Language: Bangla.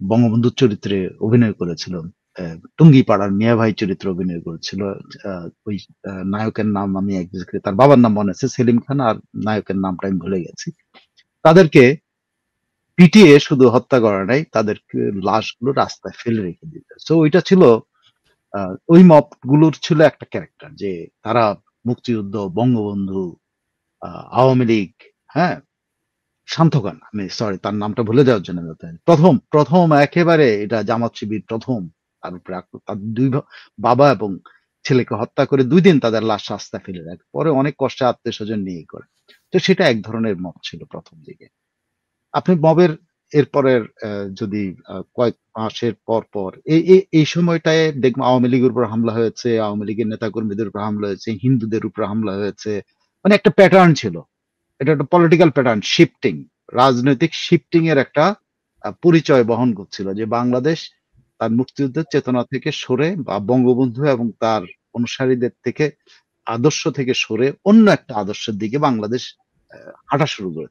বঙ্গবন্ধুর চরিত্রে অভিনয় করেছিল। টুঙ্গিপাড়ার মিয়া ভাই চরিত্রে অভিনয় করেছিল। আ ওই নায়কের নাম আমি এক্সাক্টলি তার বাবার নাম মনে আছে সেলিম খান আর নায়কের নামটা আমি ভুলে গেছি। তাদেরকে পিটিয়ে শুধু হত্যা করে নাই, তাদেরকে লাশগুলো রাস্তায় ফেলে রেখে দিত। সো ওইটা ছিল আ ওই মব গুলোর ছিল একটা ক্যারাক্টার যে তারা মুক্তিযুদ্ধ, বঙ্গবন্ধু, আ আওয়ামী লীগ, হ্যাঁ? শান্তখান, আমি সরি তার নামটা ভুলে যাওয়ার জন্য ১ম একেবারে এটা জামাত শিবির ১ম তার উপরে তার ২ বাবা এবং ছেলেকে হত্যা করে ২ দিন তাদের লাশ রাস্তায় ফেলে রাখে। পরে অনেক কষ্টে আত্মীয়স্বজন নিয়ে করে। তো সেটা এক ধরনের মব ছিল ১ম দিকে। আপনি মবের এরপরের যদি কয়েক মাসের পর এই সময়টায় দেখবেন আওয়ামী লীগের উপর হামলা হয়েছে, আওয়ামী লীগের নেতাকর্মীদের উপর হামলা হয়েছে, হিন্দুদের উপর হামলা হয়েছে। মানে একটা প্যাটার্ন ছিল। এটা একটা পলিটিক্যাল প্যাটার্ন শিফটিং, রাজনৈতিক শিফটিং এর একটা পরিচয় বহন করছিল যে বাংলাদেশ তার মুক্তিযুদ্ধের চেতনা থেকে সরে বা বঙ্গবন্ধু এবং তার অনুসারীদের থেকে আদর্শ থেকে সরে অন্য একটা আদর্শের দিকে বাংলাদেশ হাঁটা শুরু করেছে।